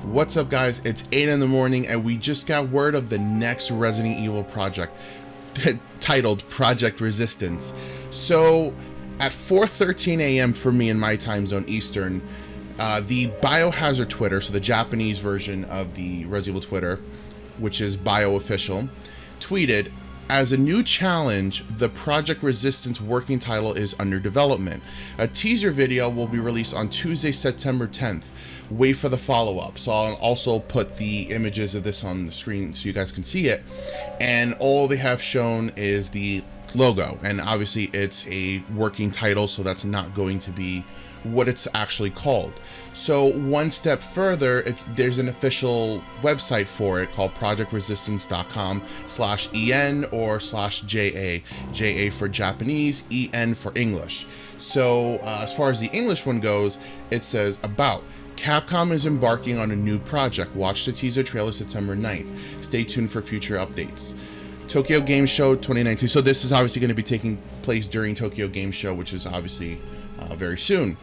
What's up, guys? It's 8 in the morning, and we just got word of the next Resident Evil project titled Project Resistance. So, at 4:13 a.m. for me in my time zone, Eastern, the Biohazard Twitter, so the Japanese version of the Resident Evil Twitter, which is BioOfficial, tweeted, "As a new challenge, the Project Resistance working title is under development. A teaser video will be released on Tuesday, September 10th. Wait for the follow-up." So I'll also put the images of this on the screen so you guys can see it. And all they have shown is the logo. And obviously it's a working title, so that's not going to be what it's actually called. So one step further, if there's an official website for it called projectresistance.com/en or /JA. JA for Japanese, EN for English. So as far as the English one goes, it says about Capcom is embarking on a new project. Watch the teaser trailer September 9th. Stay tuned for future updates. Tokyo Game Show 2019. So this is obviously going to be taking place during Tokyo Game Show, which is obviously very soon.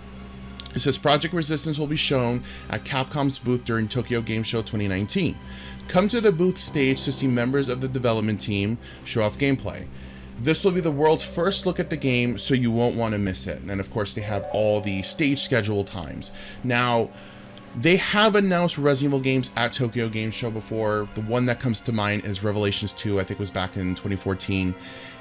It says Project Resistance will be shown at Capcom's booth during Tokyo Game Show 2019. Come to the booth stage to see members of the development team show off gameplay. This will be the world's first look at the game, so you won't want to miss it. And of course, they have all the stage schedule times. Now, they have announced Resident Evil games at Tokyo Game Show before. The one that comes to mind is Revelations 2, I think it was back in 2014.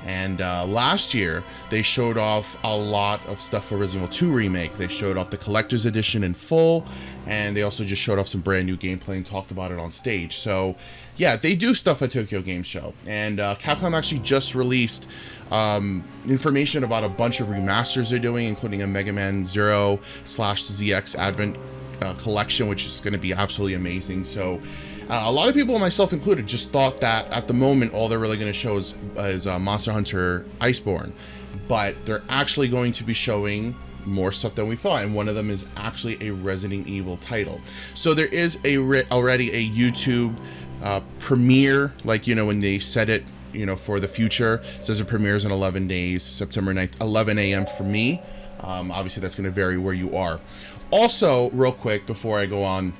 And last year, they showed off a lot of stuff for Resident Evil 2 Remake. They showed off the Collector's Edition in full, and they also just showed off some brand new gameplay and talked about it on stage. So, yeah, they do stuff at Tokyo Game Show. And Capcom actually just released information about a bunch of remasters they're doing, including a Mega Man Zero/ZX Advent collection, which is going to be absolutely amazing. So a lot of people, myself included, just thought that at the moment all they're really going to show is Monster Hunter Iceborne, but they're actually going to be showing more stuff than we thought, and one of them is actually a Resident Evil title. So there is already a YouTube premiere, like, you know, when they set it, you know, for the future. It says it premieres in 11 days, September 9th, 11 a.m. for me. Obviously that's going to vary where you are. Also, real quick before I go on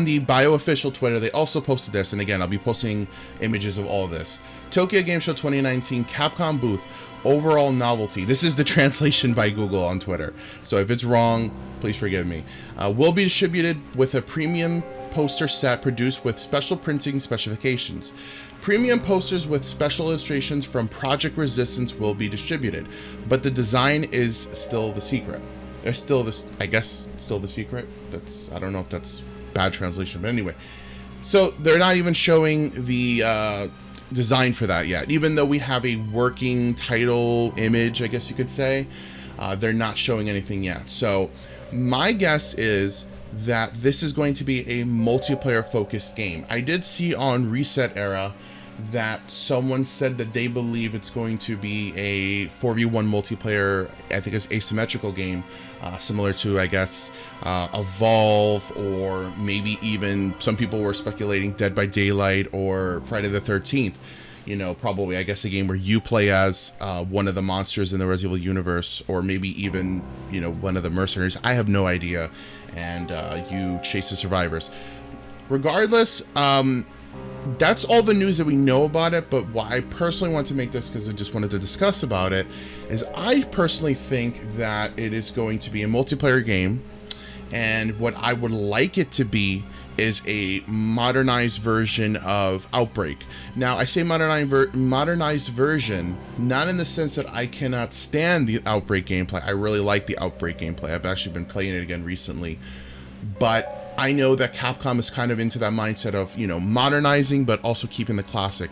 the BioOfficial Twitter, they also posted this, and again, I'll be posting images of all of this. Tokyo Game Show 2019 Capcom booth, overall novelty. This is the translation by Google on Twitter, so if it's wrong, please forgive me. Will be distributed with a premium poster set produced with special printing specifications. Premium posters with special illustrations from Project Resistance will be distributed, but the design is still the secret. It's still this, I guess, still the secret. I don't know if that's bad translation, but anyway. So they're not even showing the design for that yet, even though we have a working title image, I guess you could say. They're not showing anything yet. So my guess is that this is going to be a multiplayer focused game. I did see on Reset Era that someone said that they believe it's going to be a 4v1 multiplayer, I think it's asymmetrical game, similar to, I guess, Evolve, or maybe even some people were speculating Dead by Daylight or Friday the 13th. You know, probably, I guess, a game where you play as one of the monsters in the Resident Evil universe, or maybe even, you know, one of the mercenaries. I have no idea. And you chase the survivors. Regardless, that's all the news that we know about it. But why I personally want to make this, because I just wanted to discuss about it, is I personally think that it is going to be a multiplayer game, and what I would like it to be is a modernized version of Outbreak. Now, I say modernized version, not in the sense that I cannot stand the Outbreak gameplay. I really like the Outbreak gameplay. I've actually been playing it again recently. But I know that Capcom is kind of into that mindset of, you know, modernizing, but also keeping the classic.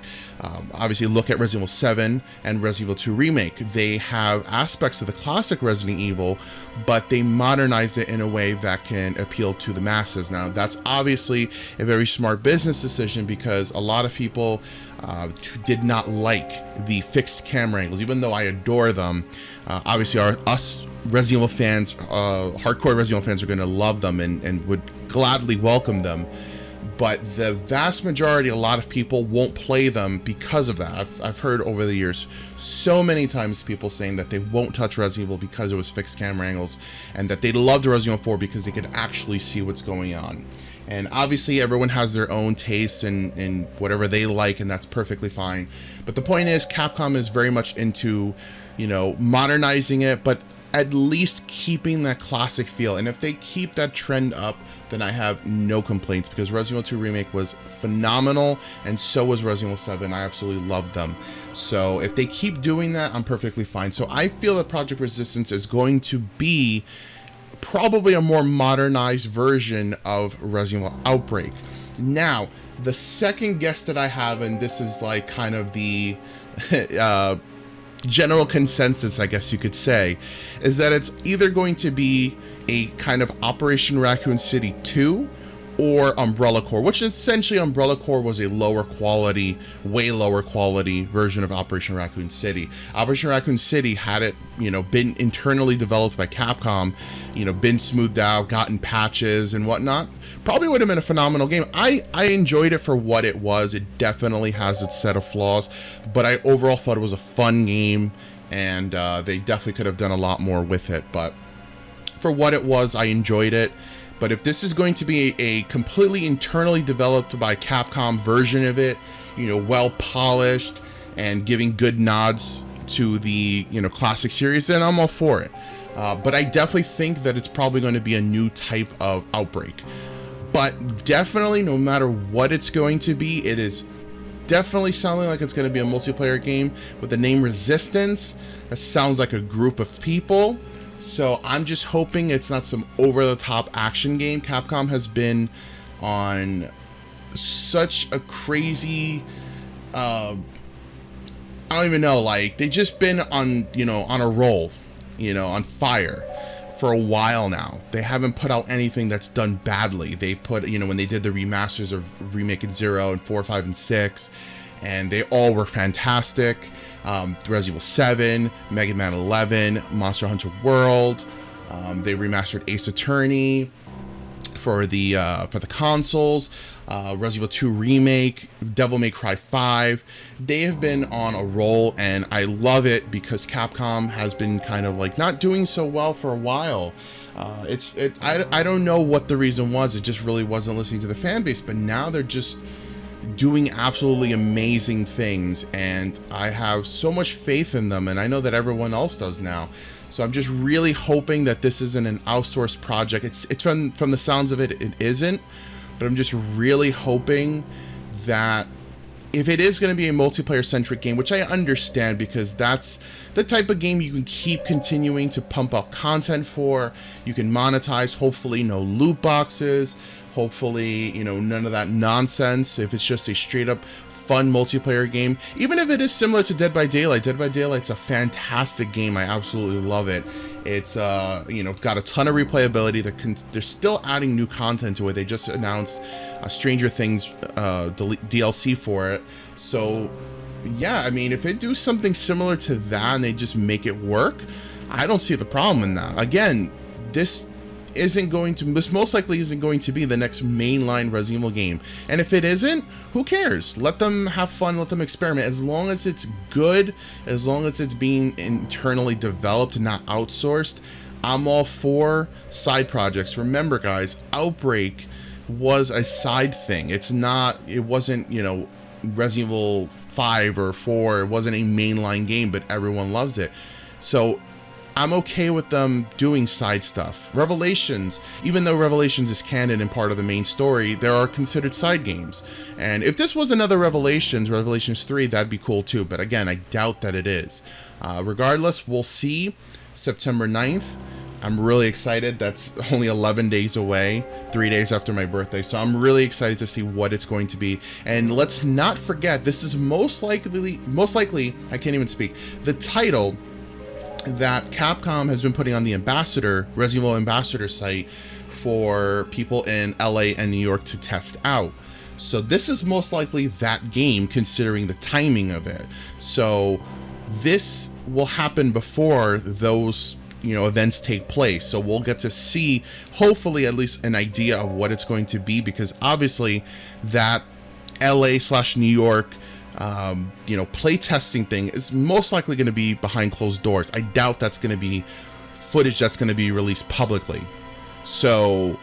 Obviously, look at Resident Evil 7 and Resident Evil 2 Remake. They have aspects of the classic Resident Evil, but they modernize it in a way that can appeal to the masses. Now, that's obviously a very smart business decision, because a lot of people did not like the fixed camera angles, even though I adore them. Obviously, us Resident Evil fans, hardcore Resident Evil fans, are going to love them and would gladly welcome them. But the vast majority, a lot of people won't play them because of that. I've heard over the years so many times people saying that they won't touch Resident Evil because it was fixed camera angles, and that they loved Resident Evil 4 because they could actually see what's going on. And obviously everyone has their own tastes and whatever they like, and that's perfectly fine. But the point is, Capcom is very much into, modernizing it, but at least keeping that classic feel. And if they keep that trend up, then I have no complaints, because Resident Evil 2 Remake was phenomenal, and so was Resident Evil 7. I absolutely loved them. So if they keep doing that, I'm perfectly fine. So I feel that Project Resistance is going to be probably a more modernized version of Resident Evil Outbreak. Now, the second guess that I have, and this is like kind of the general consensus, I guess you could say, is that it's either going to be a kind of Operation Raccoon City 2 or Umbrella Corps, which essentially Umbrella Corps was a lower quality, way lower quality version of Operation Raccoon City. Operation Raccoon City, had it, been internally developed by Capcom, been smoothed out, gotten patches and whatnot, probably would have been a phenomenal game. I enjoyed it for what it was. It definitely has its set of flaws, but I overall thought it was a fun game, and they definitely could have done a lot more with it. But for what it was, I enjoyed it. But if this is going to be a completely internally developed by Capcom version of it, well polished and giving good nods to the, classic series, then I'm all for it. But I definitely think that it's probably going to be a new type of Outbreak. But definitely, no matter what it's going to be, it is definitely sounding like it's going to be a multiplayer game. With the name Resistance, it sounds like a group of people. So I'm just hoping it's not some over-the-top action game. Capcom has been on such a crazy, I don't even know, like, they've just been on, on a roll, on fire for a while now. They haven't put out anything that's done badly. They've put, when they did the remasters of Remake It 0 and 4, 5, and 6, and they all were fantastic. Resident Evil 7, Mega Man 11, Monster Hunter World. They remastered Ace Attorney for the consoles. Resident Evil 2 Remake, Devil May Cry 5. They have been on a roll, and I love it because Capcom has been kind of like not doing so well for a while. I don't know what the reason was. It just really wasn't listening to the fan base, but now they're just doing absolutely amazing things, and I have so much faith in them, and I know that everyone else does now. So I'm just really hoping that this isn't an outsourced project. It's from the sounds of it, it isn't, but I'm just really hoping that if it is going to be a multiplayer centric game, which I understand because that's the type of game you can keep continuing to pump out content for, you can monetize, hopefully no loot boxes, hopefully, none of that nonsense. If it's just a straight up fun multiplayer game, even if it is similar to Dead by Daylight's a fantastic game. I absolutely love it. It's got a ton of replayability. They're still adding new content to it. They just announced Stranger Things DLC for it. So yeah, I mean, if they do something similar to that and they just make it work, I don't see the problem in that. Again, this most likely isn't going to be the next mainline Resident Evil game. And if it isn't, who cares? Let them have fun, let them experiment. As long as it's good, as long as it's being internally developed and not outsourced, I'm all for side projects. Remember, guys, Outbreak was a side thing. It wasn't, Resident Evil 5 or 4, it wasn't a mainline game, but everyone loves it. So I'm okay with them doing side stuff. Revelations, even though Revelations is canon and part of the main story, there are considered side games. And if this was another Revelations 3, that'd be cool too. But again, I doubt that it is. Regardless, we'll see. September 9th. I'm really excited. That's only 11 days away, 3 days after my birthday. So I'm really excited to see what it's going to be. And let's not forget, this is most likely, I can't even speak, the title that Capcom has been putting on the Resident Evil Ambassador site for people in LA and New York to test out. So this is most likely that game, considering the timing of it. So this will happen before those events take place. So we'll get to see, hopefully, at least an idea of what it's going to be, because obviously that LA/New York play testing thing is most likely going to be behind closed doors. I doubt that's going to be footage that's going to be released publicly. So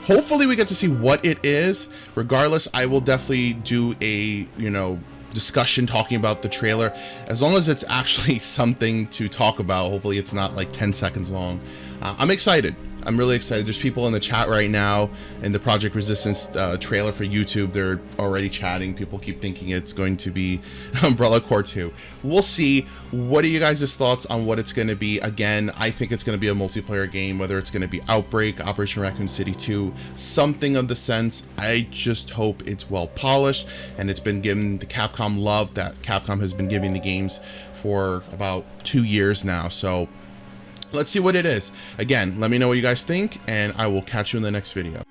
hopefully we get to see what it is. Regardless, I will definitely do a, you know, discussion talking about the trailer, as long as it's actually something to talk about. Hopefully it's not like 10 seconds long. I'm excited. I'm really excited. There's people in the chat right now in the Project Resistance trailer for YouTube. They're already chatting. People keep thinking it's going to be Umbrella Corps 2. We'll see. What are you guys' thoughts on what it's going to be? Again, I think it's going to be a multiplayer game, whether it's going to be Outbreak, Operation Raccoon City 2, something of the sense. I just hope it's well polished and it's been given the Capcom love that Capcom has been giving the games for about 2 years now. So let's see what it is. Again, let me know what you guys think, and I will catch you in the next video.